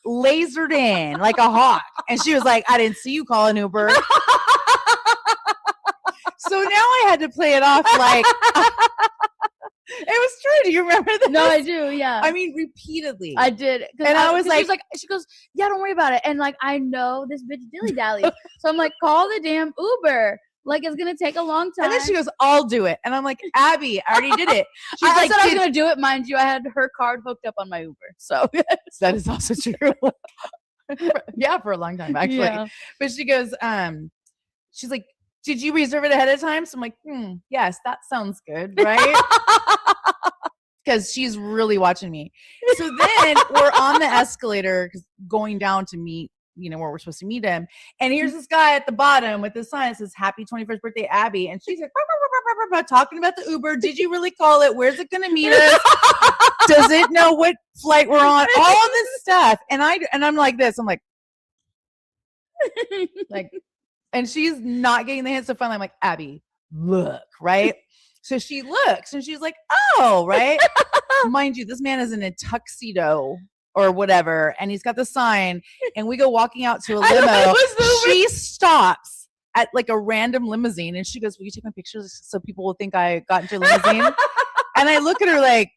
lasered in like a hawk. And she was like, I didn't see you call an Uber. So now I had to play it off like, it was true. Do you remember this? No, I do. Yeah. I mean, repeatedly. I did. And I was like, she goes, yeah, don't worry about it. And like, I know this bitch dilly-dally. So I'm like, call the damn Uber. Like, it's going to take a long time. And then she goes, I'll do it. And I'm like, Abby, I already did it. She's I said I was going to do it. Mind you, I had her card hooked up on my Uber. So that is also true. Yeah, for a long time, actually. Yeah. But she goes, she's like, did you reserve it ahead of time? So I'm like, yes, that sounds good, right? Because she's really watching me. So then we're on the escalator going down to meet, where we're supposed to meet him. And here's this guy at the bottom with the sign that says, happy 21st birthday, Abby. And she's like, talking about the Uber. Did you really call it? Where's it going to meet us? Does it know what flight we're on? All of this stuff. And I'm like this. I'm like, and she's not getting the hint. So finally I'm like, Abby, look, right? So she looks and she's like, oh, right. Mind you, this man is in a tuxedo or whatever. And he's got the sign and we go walking out to a limo. She stops at like a random limousine and she goes, will you take my pictures so people will think I got into a limousine? And I look at her like,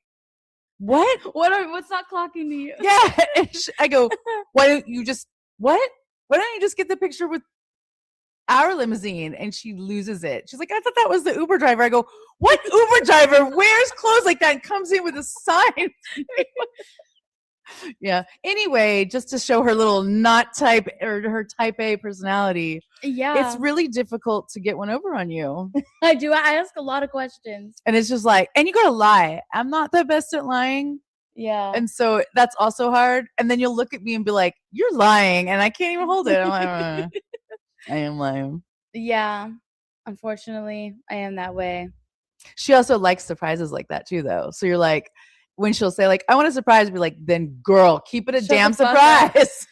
what? What's not clocking to you? Yeah. And I go, why don't you just get the picture with our limousine? And she loses it. She's like, I thought that was the Uber driver. I go, what Uber driver wears clothes like that and comes in with a sign? Yeah. Anyway, just to show her little not type or her type A personality. Yeah. It's really difficult to get one over on you. I do. I ask a lot of questions. And it's just like, and you gotta lie. I'm not the best at lying. Yeah. And so that's also hard. And then you'll look at me and be like, you're lying. And I can't even hold it. I'm like, I am lying. Yeah. Unfortunately, I am that way. She also likes surprises like that too, though. So you're like, when she'll say like, I want a surprise, be like, then girl, keep it a damn surprise.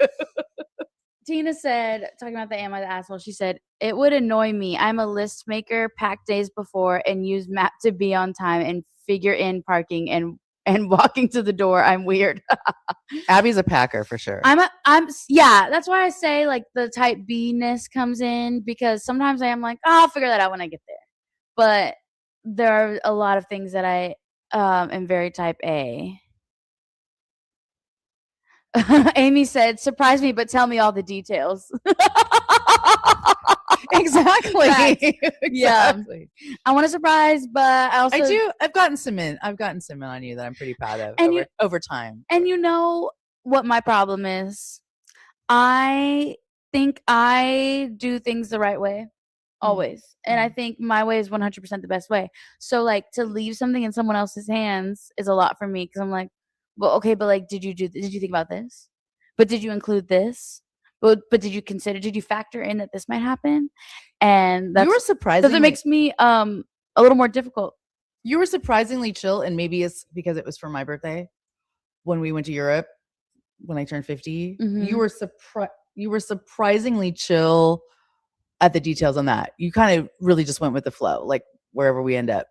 Tina said, talking about the Am I the Asshole, she said, it would annoy me. I'm a list maker, pack days before and use map to be on time and figure in parking and walking to the door. I'm weird. Abby's a packer for sure. Yeah, that's why I say like the type B-ness comes in because sometimes I am like, oh, I'll figure that out when I get there. But there are a lot of things that I am very type A. Amy said, "Surprise me, but tell me all the details." Exactly. Facts. Yeah. Exactly. I want a surprise, but I also I've gotten some in on you that I'm pretty proud of and you over time. and you know what my problem is? I think I do things the right way always. And I think my way is 100% the best way. So like to leave something in someone else's hands is a lot for me because I'm like, well, okay, but like, did you think about this? But did you include this? But did you factor in that this might happen? And You were that's because it surprisingly makes me a little more difficult. you were surprisingly chill, and maybe it's because it was for my birthday when we went to Europe when I turned 50. Mhm. You were surprisingly chill at the details on that. You kind of really just went with the flow, like wherever we end up.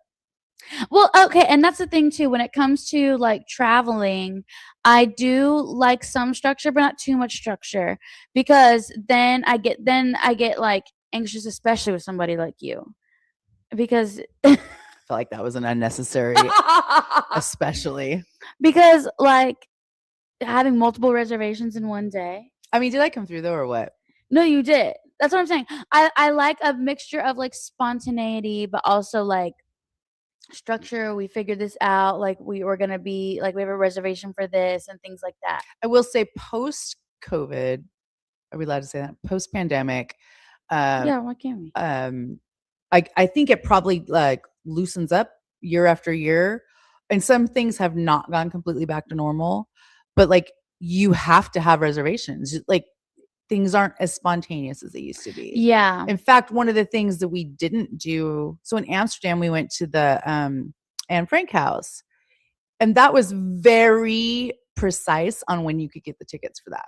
Well, okay, and that's the thing too, when it comes to, like, traveling, I do like some structure, but not too much structure, because then I get, like, anxious, especially with somebody like you, because I felt like that was an unnecessary, especially. because, like, having multiple reservations in one day. I mean, did I come through though, or what? No, you did. That's what I'm saying. I like a mixture of, like, spontaneity, but also, like, structure. We figured this out, like, we were gonna be like, we have a reservation for this and things like that. I will say, post COVID, are we allowed to say that? Post pandemic, Yeah, why can't we? I think it probably like loosens up year after year, and some things have not gone completely back to normal, but like you have to have reservations. Like things aren't as spontaneous as they used to be. Yeah. In fact, one of the things that we didn't do, so in Amsterdam, we went to the Anne Frank house, and that was very precise on when you could get the tickets for that.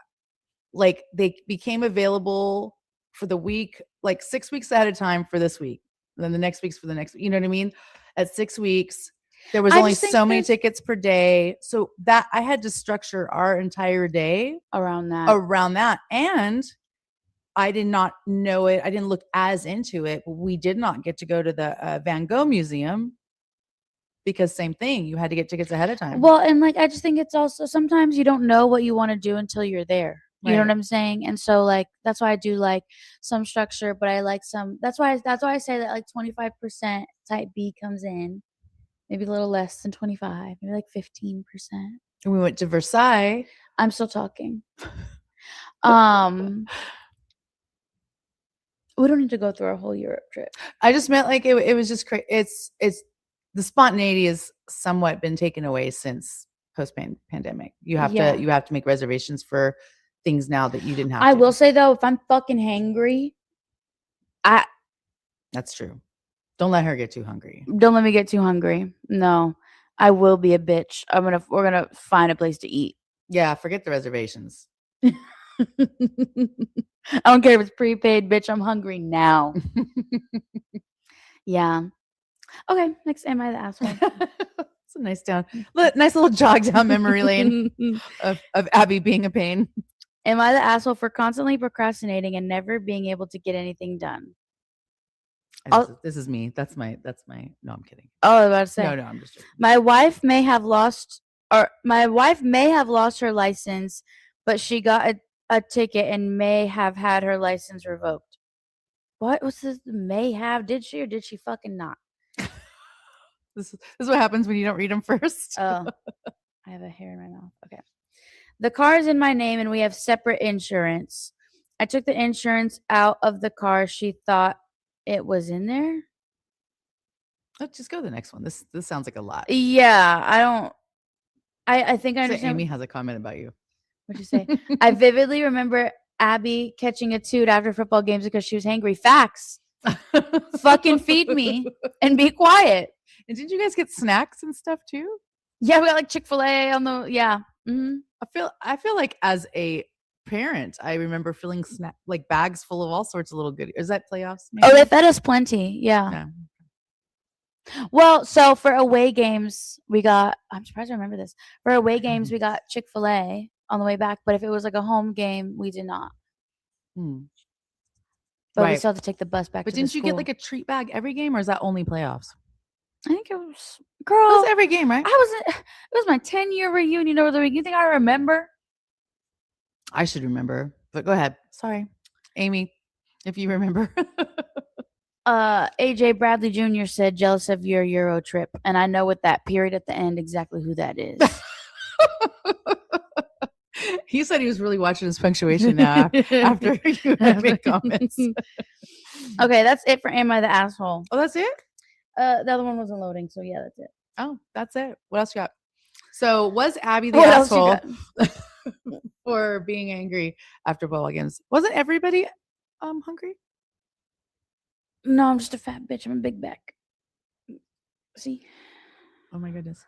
Like they became available for the week, like 6 weeks ahead of time for this week. And then the next week's for the next, you know what I mean? At 6 weeks, there was I only just think so many there's tickets per day. So that I had to structure our entire day around that. around that. And I did not know it. I didn't look as into it. But we did not get to go to the Van Gogh Museum because same thing. You had to get tickets ahead of time. Well, and, like, I just think it's also sometimes you don't know what you wanna do until you're there. You know what Right. I'm saying? And so, like, that's why I do like some structure, but I like some that's why I say that, like, 25% type B comes in, maybe a little less than 25, maybe, like, 15%. And we went to Versailles. I'm still talking. Um, we don't need to go through our whole Europe trip. I just meant like it was just crazy. It's the spontaneity has somewhat been taken away since post pandemic. You have Yeah. to make reservations for things now that you didn't have I to. will say, though, if I'm fucking hangry, I That's true. Don't let her get too hungry. don't let me get too hungry. No. I will be a bitch. We're gonna find a place to eat. Yeah, forget the reservations. I don't care if it's prepaid, bitch. I'm hungry now. Yeah. Okay, next, am I the asshole? It's a nice little jog down memory lane of Abby being a pain. Am I the asshole for constantly procrastinating and never being able to get anything done? This is me. That's my. No, I'm kidding. Oh, I was about to say. No, I'm just joking. My wife may have lost her license, but she got a ticket and may have had her license revoked. What? What's this? May have? Did she or did she fucking not? This is what happens when you don't read them first. Oh, I have a hair in my mouth. Okay. The car is in my name and we have separate insurance. I took the insurance out of the car. She thought it was in there. Let's just go to the next one. This sounds like a lot. Yeah, I don't. I think I So understand. Amy has a comment about you. What'd you say? I vividly remember Abby catching a toot after football games because she was hangry. Facts. Fucking feed me and be quiet. And didn't you guys get snacks and stuff too? Yeah, we got like Chick-fil-A on the Mm-hmm. I feel like as a parent, I remember filling like bags full of all sorts of little goodies. Is that playoffs? Maybe? Oh, they fed us plenty. Yeah. Well, so for away games, I'm surprised I remember this. For away games, we got Chick-fil-A on the way back, but if it was like a home game, we did not. But we still have to take the bus back But to the didn't you get like a treat bag every game, or is that only playoffs? I think it was It was girl. every game, right? It was my 10-year reunion over the week. You think I remember? I should remember, but go ahead. Sorry, Amy, if you remember. AJ Bradley Jr. said jealous of your Euro trip, and I know with that period at the end exactly who that is. He said he was really watching his punctuation now after you had made comments. Okay, that's it for Am I the Asshole? Oh, that's it? The other one wasn't loading, so yeah, that's it. Oh, that's it. What else you got? So was Abby the What else you asshole got? for being angry after ball games? Wasn't everybody hungry? No, I'm just a fat bitch. I'm a big back. See? Oh my goodness.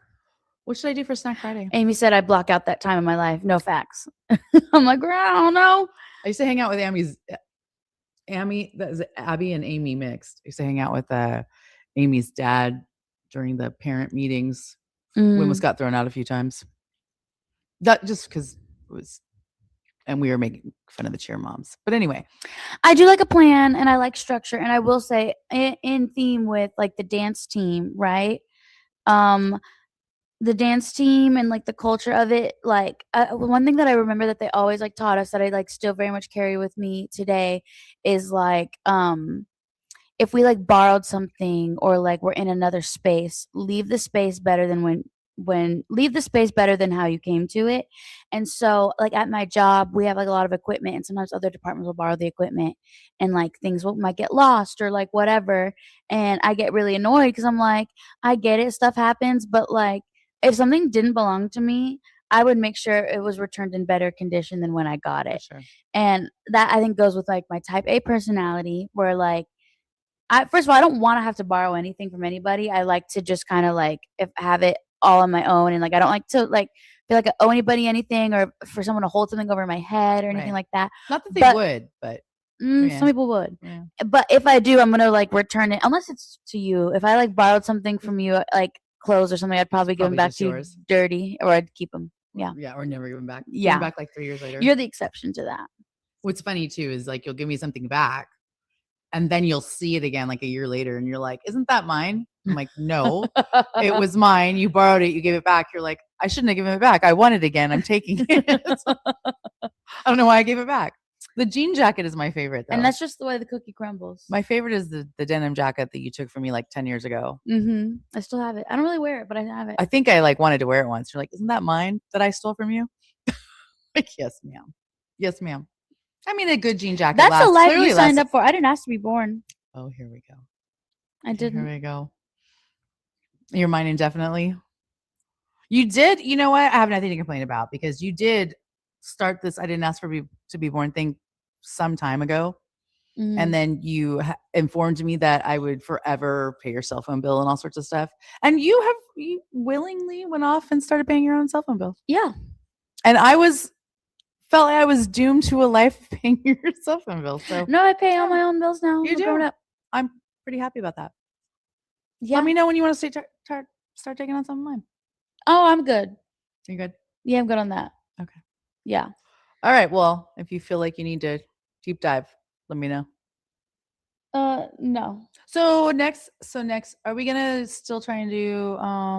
What should I do for Snack Friday? Amy said I block out that time of my life. No facts. I'm like, girl, I don't know. I used to hang out with that is Abby and Amy mixed. I used to hang out with Amy's dad during the parent meetings. We almost got thrown out a few times. That just because it was, and we were making fun of the cheer moms. But anyway, I do like a plan and I like structure. And I will say, in theme with like the dance team, right? The dance team and like the culture of it, like one thing that I remember that they always like taught us that I like still very much carry with me today is like if we like borrowed something or like we're in another space, leave the space better than leave the space better than how you came to it. And so like at my job we have like a lot of equipment and sometimes other departments will borrow the equipment and like might get lost or like whatever, and I get really annoyed because I'm like, I get it, stuff happens, but like if something didn't belong to me, I would make sure it was returned in better condition than when I got it. sure. And that I think goes with like my type A personality where like first of all, I don't want to have to borrow anything from anybody. I like to just kind of like have it all on my own, and like I don't like to like feel like I owe anybody anything or for someone to hold something over my head or anything like that. Not that they would, but some people would. Yeah. But if I do, I'm gonna like return it unless it's to you. If I like borrowed something from you, like clothes or something, I'd probably give them back to you dirty, or I'd keep them. Yeah. Yeah, or never give them back. Yeah. Give them back like 3 years later. You're the exception to that. What's funny too is like you'll give me something back and then you'll see it again like a year later and you're like, isn't that mine? I'm like, no, it was mine. You borrowed it. You gave it back. You're like, I shouldn't have given it back. I want it again. I'm taking it. I don't know why I gave it back. The jean jacket is my favorite, though. And that's just the way the cookie crumbles. My favorite is the denim jacket that you took from me like 10 years ago. I still have it. I don't really wear it, but I have it. I think I like wanted to wear it once. You're like, isn't that mine that I stole from you? Like, yes, ma'am. Yes, ma'am. I mean, a good jean jacket. That's the life you signed up for. I didn't ask to be born. Oh, here we go. I didn't. Here we go. You're mine indefinitely. You did. You know what? I have nothing to complain about because you did start this I didn't ask for to be born thing some time ago. And then you informed me that I would forever pay your cell phone bill and all sorts of stuff. And you willingly went off and started paying your own cell phone bill. Yeah. And I felt like I was doomed to a life of paying your cell phone bill. So no, I pay all my own bills now. You do. I'm pretty happy about that. Yeah. Let me know when you want to start taking on some of mine. Oh, I'm good. You good? Yeah, I'm good on that. Okay. Yeah. All right. Well, if you feel like you need to deep dive, let me know. No. So next, are we gonna still try and do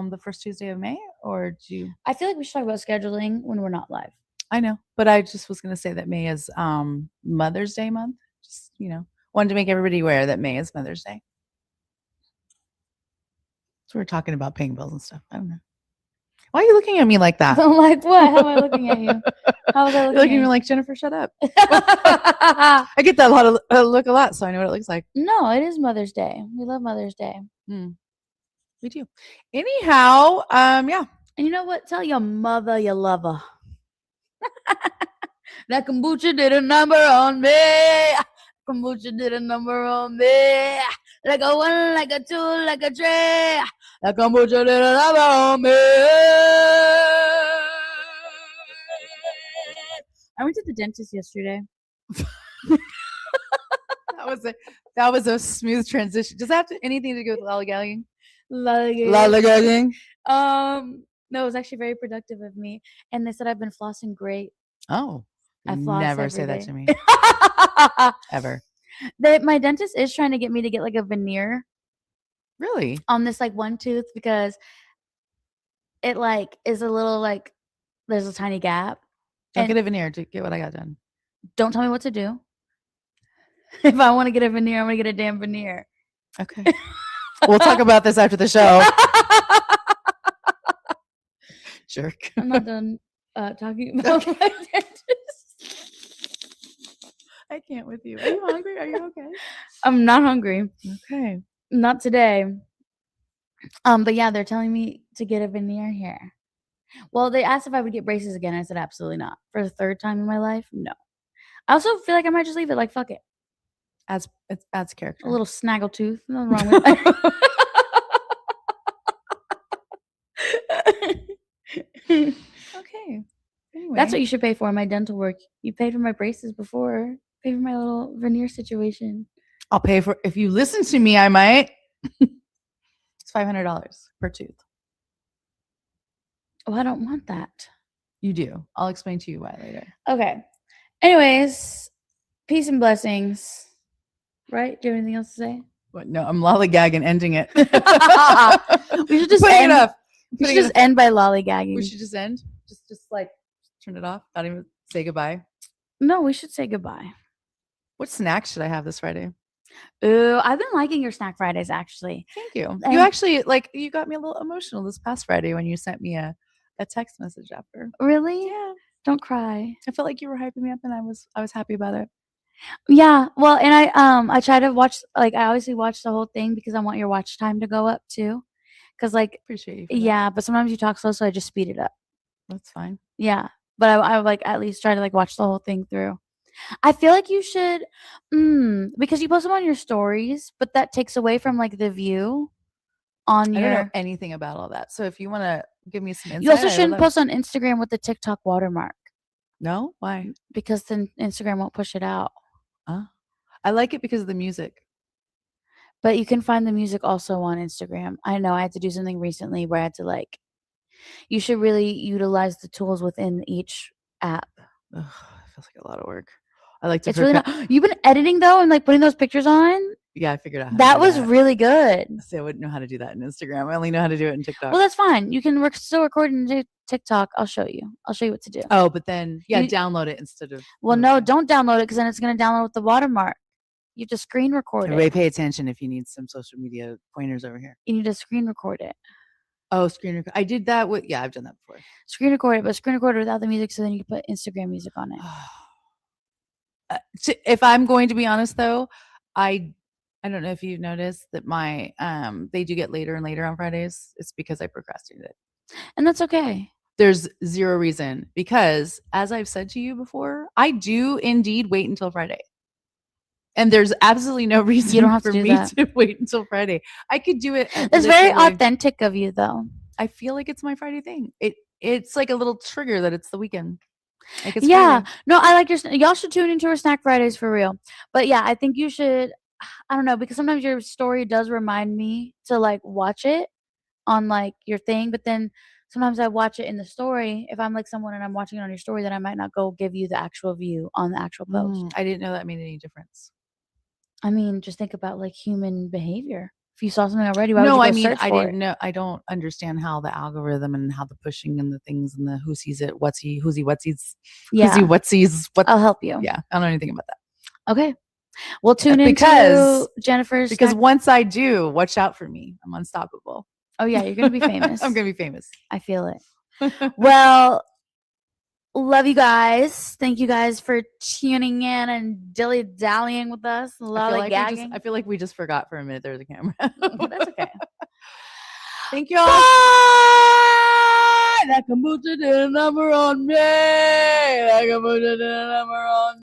the first Tuesday of May, or do you? I feel like we should talk about scheduling when we're not live. I know, but I just was gonna say that May is Mother's Day month. Just wanted to make everybody aware that May is Mother's Day. So we're talking about paying bills and stuff. I don't know. Why are you looking at me like that? Like what? How am I looking at you? How was I looking at me like, Jennifer, shut up. I get that look a lot, so I know what it looks like. No, it is Mother's Day. We love Mother's Day. We do. Anyhow, yeah. And you know what? Tell your mother you love her. That kombucha did a number on me. Kombucha did a number on me. Like a 1, like a 2, like a 3. That kombucha did a number on me. I went to the dentist yesterday. That was a smooth transition. Does that have anything to do with lollygagging? Lollygagging. No, it was actually very productive of me. And they said I've been flossing great. Oh. I floss never say day. that to me. Ever. My dentist is trying to get me to get like a veneer. Really? on this like one tooth because it like is a little like there's a tiny gap. Don't And get a veneer to get what I got done. don't tell me what to do. If I want to get a veneer, I'm gonna get a damn veneer. Okay. We'll talk about this after the show. Jerk. I'm not done talking about my dentist. I can't with you. Are you hungry? Are you okay? I'm not hungry. Okay. Not today. But yeah, they're telling me to get a veneer here. Well, they asked if I would get braces again. I said absolutely not. For the third time in my life, no. I also feel like I might just leave it. Like fuck it. It adds character. A little snaggle tooth. Nothing wrong with that. Okay. Anyway. That's what you should pay for my dental work. You paid for my braces before. Pay for my little veneer situation. I'll pay for if you listen to me, I might. It's $500 per tooth. Oh, I don't want that. You do. I'll explain to you why later. Okay. Anyways, peace and blessings. Right? Do you have anything else to say? What? No, I'm lollygagging, ending it. We should just end. We should just end by lollygagging. We should just end. Just like turn it off. Not even say goodbye. No, we should say goodbye. What snacks should I have this Friday? Ooh, I've been liking your snack Fridays actually. Thank you. You actually you got me a little emotional this past Friday when you sent me a text message after. Really? Yeah. Don't cry. I felt like you were hyping me up and I was happy about it. Yeah. Well, and I try to watch I obviously watch the whole thing because I want your watch time to go up too. Cause appreciate you. Yeah, but sometimes you talk slow, so I just speed it up. That's fine. Yeah. But I at least try to watch the whole thing through. I feel like you should because you post them on your stories, but that takes away from the view on your. I don't know anything about all that. So if you want to give me some insight. You also shouldn't post on Instagram with the TikTok watermark. No? Why? Because then Instagram won't push it out. I like it because of the music. But you can find the music also on Instagram. I know I had to do something recently where I had to you should really utilize the tools within each app. Ugh, it feels like a lot of work. I like to. It's really not. You've been editing though and putting those pictures on. Yeah, I figured out how that to do was that. really good. See, I wouldn't know how to do that in Instagram. I only know how to do it in TikTok. Well, that's fine. You can still record in TikTok. I'll show you. I'll show you what to do. Oh, but then download it instead of. Well, no, don't download it because then it's going to download with the watermark. You just screen record Everybody pay attention if you need some social media pointers over here. You need to screen record it. Oh, screen record. I did that with. Yeah, I've done that before. Screen record it, but screen record it without the music, so then you can put Instagram music on it. If I'm going to be honest, though, I don't know if you've noticed that my they do get later and later on Fridays. It's because I procrastinated. And that's okay. There's zero reason because, as I've said to you before, I do indeed wait until Friday. And there's absolutely no reason you don't have for to me to wait until Friday. I could do it. It's very authentic of you, though. I feel like it's my Friday thing. It's like a little trigger that it's the weekend. It's yeah. Friday. No, I like y'all should tune into our Snack Fridays for real. But yeah, I think you should. I don't know, because sometimes your story does remind me to watch it on your thing, but then sometimes I watch it in the story. If I'm someone and I'm watching it on your story, then I might not go give you the actual view on the actual post. I didn't know that made any difference. I mean, just think about human behavior. If you saw something already, why would you go search for I didn't know. I don't understand how the algorithm and how the pushing and the things and the who sees it, who's he, whatsies, what. I'll help you. Yeah, I don't know anything about that. Okay, we'll tune into Jennifer's. Because once I do, watch out for me. I'm unstoppable. Oh yeah, you're gonna be famous. I'm gonna be famous. I feel it. Well. Love you guys. Thank you guys for tuning in and dilly-dallying with us. I feel like we just forgot for a minute there was a camera. That's okay. Thank you all. That can put the number on me. That can put the number on me.